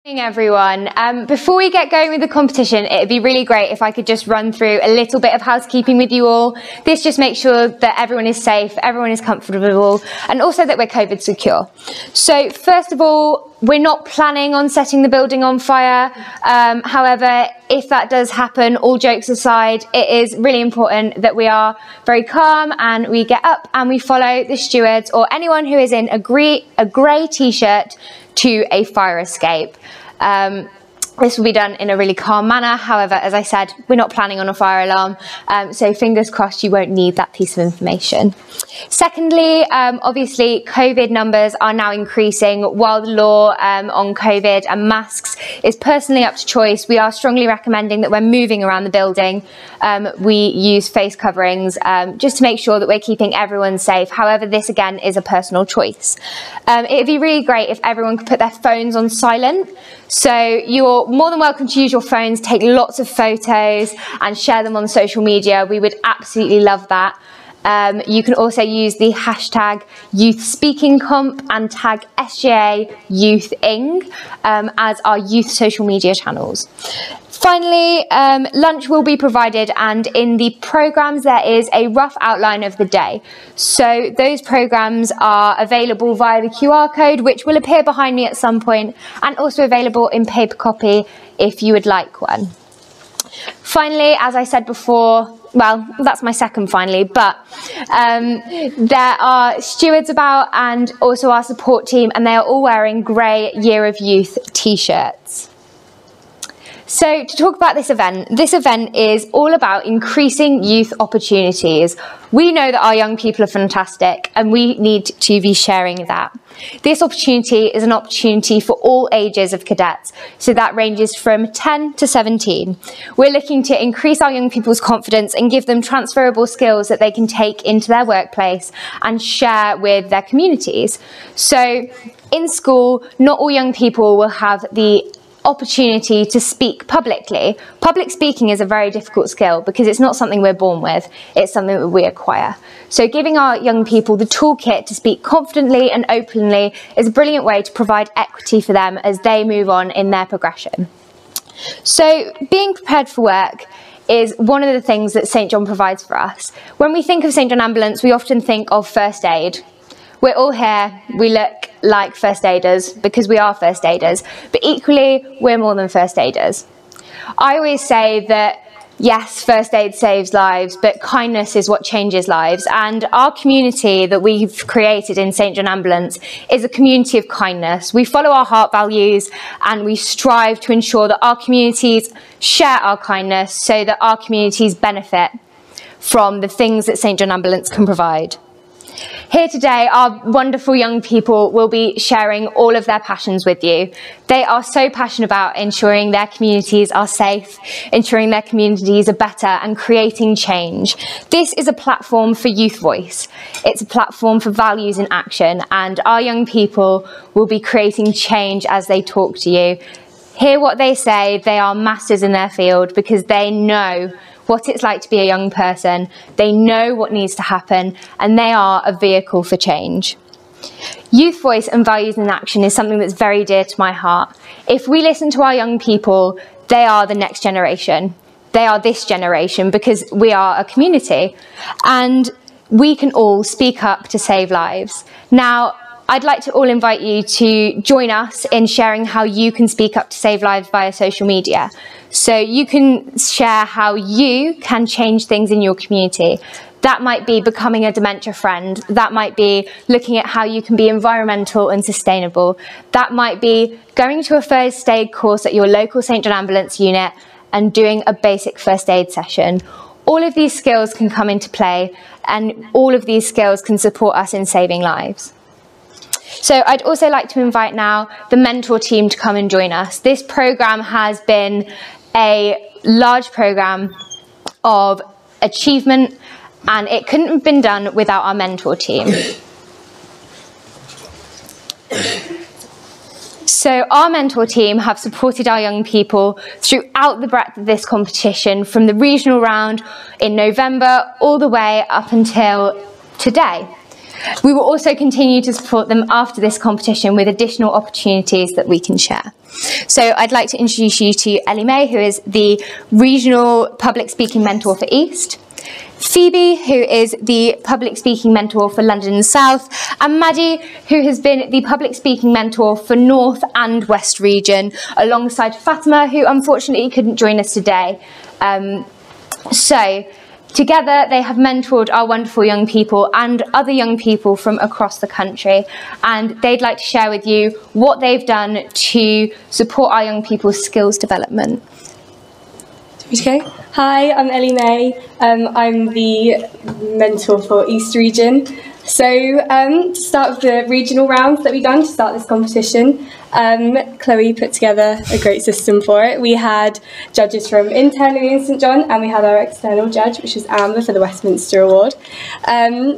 Good morning, everyone. Before we get going with the competition, it'd be really great if I could just run through a little bit of housekeeping with you all. This just makes sure that everyone is safe, everyone is comfortable, and also that we're COVID secure. So first of all, we're not planning on setting the building on fire. However, if that does happen, all jokes aside, it is really important that we are very calm and we get up and we follow the stewards or anyone who is in a grey t-shirt to a fire escape. This will be done in a really calm manner. However, as I said, we're not planning on a fire alarm, so fingers crossed you won't need that piece of information. Secondly, obviously COVID numbers are now increasing. While the law on COVID and masks is personally up to choice, we are strongly recommending that when moving around the building, we use face coverings just to make sure that we're keeping everyone safe. However, this again is a personal choice. It'd be really great if everyone could put their phones on silent. So you're more than welcome to use your phones, take lots of photos and share them on social media. We would absolutely love that. You can also use the hashtag YouthSpeakingComp and tag SGA YouthIng as our youth social media channels. Finally, lunch will be provided, and in the programmes there is a rough outline of the day. So those programmes are available via the QR code, which will appear behind me at some point, and also available in paper copy if you would like one. Finally, as I said before, well, that's my second finally, but there are stewards about and also our support team, and they are all wearing grey Year of Youth t-shirts. So to talk about this event is all about increasing youth opportunities. We know that our young people are fantastic and we need to be sharing that. This opportunity is an opportunity for all ages of cadets, so that ranges from 10 to 17. We're looking to increase our young people's confidence and give them transferable skills that they can take into their workplace and share with their communities. So in school, not all young people will have the opportunity to speak publicly. Public speaking is a very difficult skill because it's not something we're born with, it's something that we acquire. So giving our young people the toolkit to speak confidently and openly is a brilliant way to provide equity for them as they move on in their progression. So being prepared for work is one of the things that St John provides for us. When we think of St John Ambulance, we often think of first aid. We're all here, we look like first aiders because we are first aiders, but equally we're more than first aiders. I always say that yes, first aid saves lives, but kindness is what changes lives, and our community that we've created in St John Ambulance is a community of kindness. We follow our heart values and we strive to ensure that our communities share our kindness so that our communities benefit from the things that St John Ambulance can provide. Here today, our wonderful young people will be sharing all of their passions with you. They are so passionate about ensuring their communities are safe, ensuring their communities are better, and creating change. This is a platform for youth voice. It's a platform for values in action, and our young people will be creating change as they talk to you. Hear what they say. They are masters in their field because they know what it's like to be a young person, they know what needs to happen, and they are a vehicle for change. Youth voice and values in action is something that's very dear to my heart. If we listen to our young people, they are the next generation. They are this generation because we are a community, and we can all speak up to save lives. Now, I'd like to all invite you to join us in sharing how you can speak up to save lives via social media. So you can share how you can change things in your community. That might be becoming a dementia friend. That might be looking at how you can be environmental and sustainable. That might be going to a first aid course at your local St John Ambulance unit and doing a basic first aid session. All of these skills can come into play, and all of these skills can support us in saving lives. So I'd also like to invite now the mentor team to come and join us. This programme has been a large programme of achievement, and it couldn't have been done without our mentor team. So our mentor team have supported our young people throughout the breadth of this competition, from the regional round in November all the way up until today. We will also continue to support them after this competition with additional opportunities that we can share. So I'd like to introduce you to Ellie May, who is the Regional Public Speaking Mentor for East, Phoebe, who is the Public Speaking Mentor for London and South, and Maddie, who has been the Public Speaking Mentor for North and West Region, alongside Fatima, who unfortunately couldn't join us today. So together they have mentored our wonderful young people and other young people from across the country, and they'd like to share with you what they've done to support our young people's skills development. Okay. Hi, I'm Ellie May. I'm the mentor for East Region. So to start with the regional rounds that we've done to start this competition, Chloe put together a great system for it. We had judges from internally in St John, and we had our external judge, which was Amber, for the Westminster Award.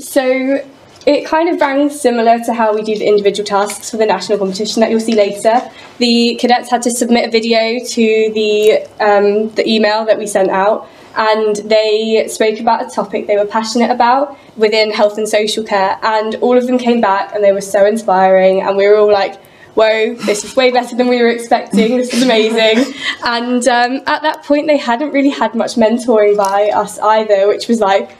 So it kind of ran similar to how we do the individual tasks for the national competition that you'll see later. The cadets had to submit a video to the email that we sent out, and they spoke about a topic they were passionate about within health and social care, and all of them came back and they were so inspiring, and we were all like, whoa, this is way better than we were expecting, this is amazing. And at that point they hadn't really had much mentoring by us either, which was like,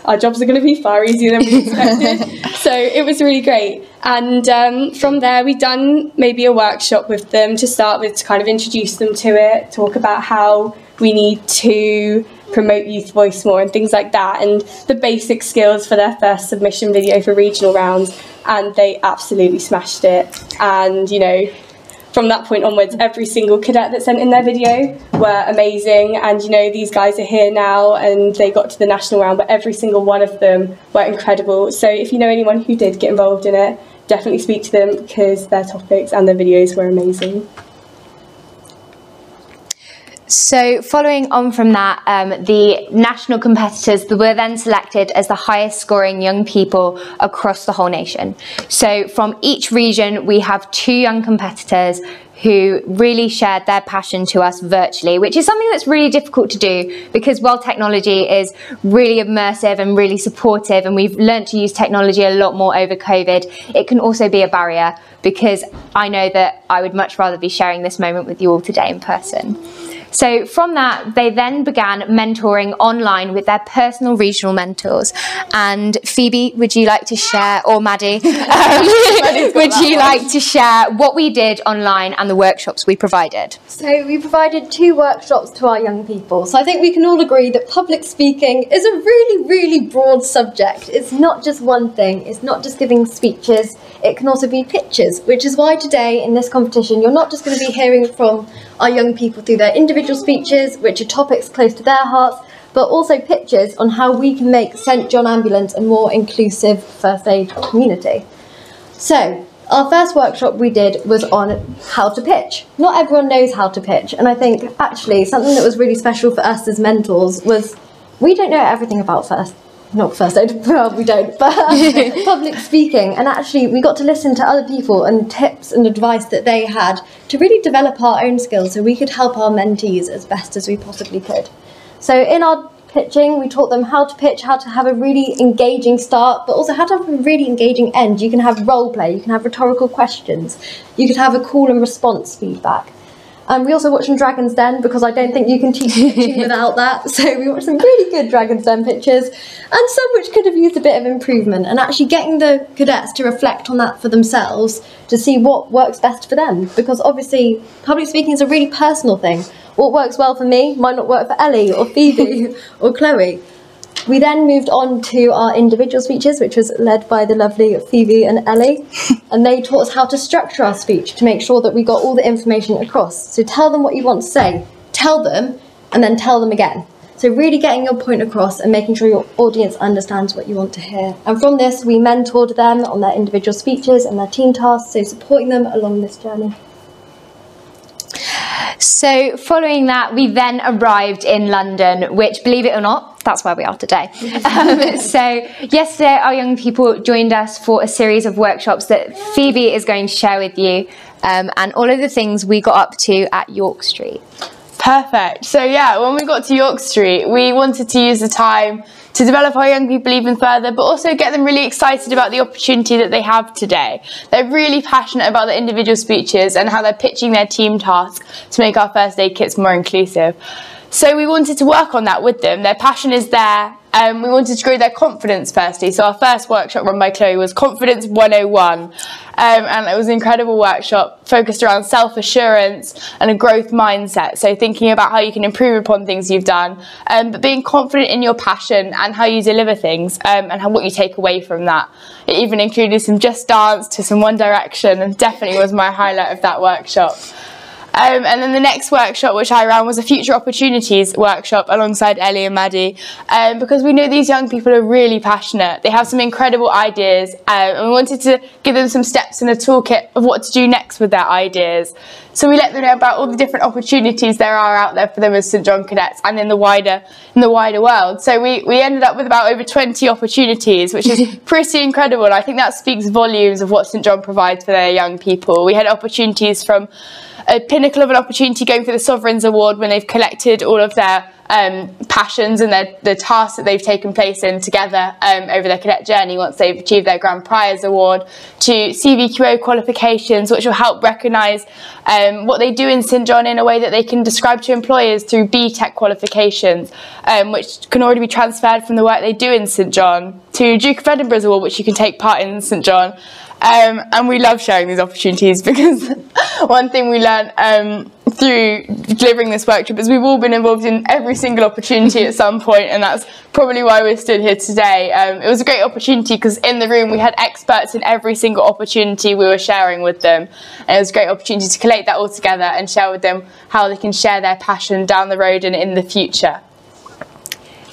our jobs are going to be far easier than we expected. So it was really great. And from there we've done maybe a workshop with them to start with, to kind of introduce them to it, talk about how we need to promote youth voice more and things like that, and the basic skills for their first submission video for regional rounds, and they absolutely smashed it. And you know, from that point onwards, every single cadet that sent in their video were amazing, and you know, these guys are here now and they got to the national round, but every single one of them were incredible. So if you know anyone who did get involved in it, definitely speak to them, because their topics and their videos were amazing. So following on from that, the national competitors were then selected as the highest scoring young people across the whole nation. So from each region, we have 2 young competitors who really shared their passion to us virtually, which is something that's really difficult to do, because while technology is really immersive and really supportive, and we've learned to use technology a lot more over COVID, it can also be a barrier, because I know that I would much rather be sharing this moment with you all today in person. So from that, they then began mentoring online with their personal regional mentors. And Phoebe, would you like to share, or Maddie, would you like to share what we did online and the workshops we provided? So we provided 2 workshops to our young people. So I think we can all agree that public speaking is a really, really broad subject. It's not just one thing. It's not just giving speeches. It can also be pictures, which is why today in this competition, you're not just going to be hearing from our young people through their individual speeches, which are topics close to their hearts, but also pictures on how we can make St John Ambulance a more inclusive first aid community. So our first workshop we did was on how to pitch. Not everyone knows how to pitch, and I think actually something that was really special for us as mentors was we don't know everything about not first aid, well, we don't, but public speaking. And actually we got to listen to other people and tips and advice that they had to really develop our own skills so we could help our mentees as best as we possibly could. So in our pitching, we taught them how to pitch, how to have a really engaging start, but also how to have a really engaging end. You can have role play, you can have rhetorical questions, you could have a call and response feedback. And we also watched some Dragon's Den, because I don't think you can teach pitching without that. So we watched some really good Dragon's Den pitches, and some which could have used a bit of improvement, and actually getting the cadets to reflect on that for themselves to see what works best for them. Because obviously public speaking is a really personal thing. What works well for me might not work for Ellie or Phoebe or Chloe. We then moved on to our individual speeches, which was led by the lovely Phoebe and Ellie, and they taught us how to structure our speech to make sure that we got all the information across. So tell them what you want to say, tell them, and then tell them again. So really getting your point across and making sure your audience understands what you want to hear. And from this, we mentored them on their individual speeches and their team tasks, so supporting them along this journey. So following that, we then arrived in London, which, believe it or not, that's where we are today. So yesterday, our young people joined us for a series of workshops that Phoebe is going to share with you, and all of the things we got up to at York Street. Perfect. So yeah, when we got to York Street, we wanted to use the time to develop our young people even further, but also get them really excited about the opportunity that they have today. They're really passionate about the individual speeches and how they're pitching their team tasks to make our first aid kits more inclusive. So we wanted to work on that with them. Their passion is there. We wanted to grow their confidence firstly. So our first workshop run by Chloe was Confidence 101. And it was an incredible workshop focused around self-assurance and a growth mindset. So thinking about how you can improve upon things you've done, but being confident in your passion and how you deliver things, and what you take away from that. It even included some Just Dance to some One Direction, and definitely was my highlight of that workshop. And then the next workshop which I ran was a Future Opportunities workshop alongside Ellie and Maddie, because we know these young people are really passionate. They have some incredible ideas, and we wanted to give them some steps in a toolkit of what to do next with their ideas. So we let them know about all the different opportunities there are out there for them as St John cadets and in the wider world. So we ended up with about over 20 opportunities, which is pretty incredible. And I think that speaks volumes of what St John provides for their young people. We had opportunities from a pinnacle of an opportunity going for the Sovereigns Award when they've collected all of their passions and the tasks that they've taken place in together over their cadet journey once they've achieved their Grand Prize Award, to CVQO qualifications, which will help recognise what they do in St John in a way that they can describe to employers through BTEC qualifications, which can already be transferred from the work they do in St John, to Duke of Edinburgh's Award, which you can take part in St John. And we love sharing these opportunities, because one thing we learned through delivering this workshop is we've all been involved in every single opportunity at some point, and that's probably why we're stood here today. It was a great opportunity because in the room we had experts in every single opportunity we were sharing with them, and it was a great opportunity to collate that all together and share with them how they can share their passion down the road and in the future.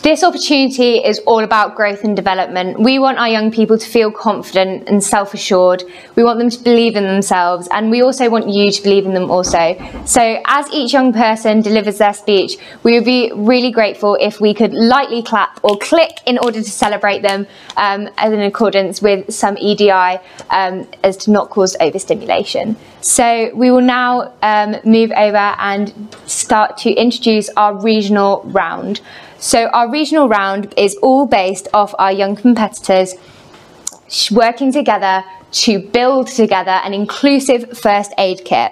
This opportunity is all about growth and development. We want our young people to feel confident and self-assured. We want them to believe in themselves, and we also want you to believe in them also. So as each young person delivers their speech, we would be really grateful if we could lightly clap or click in order to celebrate them, as in accordance with some EDI, as to not cause overstimulation. So we will now move over and start to introduce our regional round. So our regional round is all based off our young competitors working together to build together an inclusive first aid kit.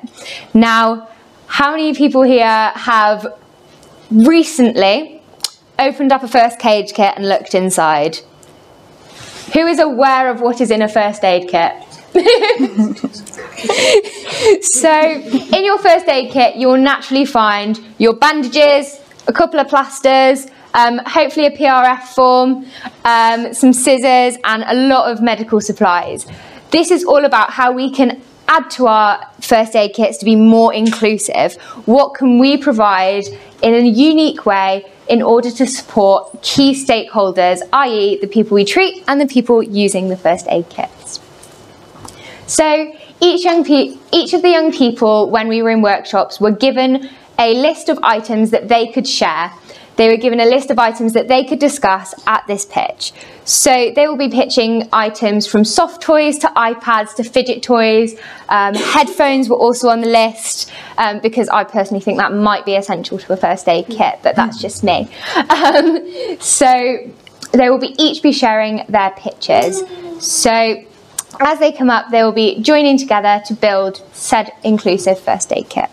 Now, how many people here have recently opened up a first aid kit and looked inside? Who is aware of what is in a first aid kit? So in your first aid kit, you'll naturally find your bandages, a couple of plasters, hopefully a PRF form, some scissors, and a lot of medical supplies. This is all about how we can add to our first aid kits to be more inclusive. What can we provide in a unique way in order to support key stakeholders, i.e. the people we treat and the people using the first aid kits. So each of the young people, when we were in workshops, were given a list of items that they could share. They were given a list of items that they could discuss at this pitch. So they will be pitching items from soft toys to iPads to fidget toys. Headphones were also on the list, because I personally think that might be essential to a first aid kit, but that's just me. So they will each be sharing their pitches. So as they come up, they will be joining together to build said inclusive first aid kit.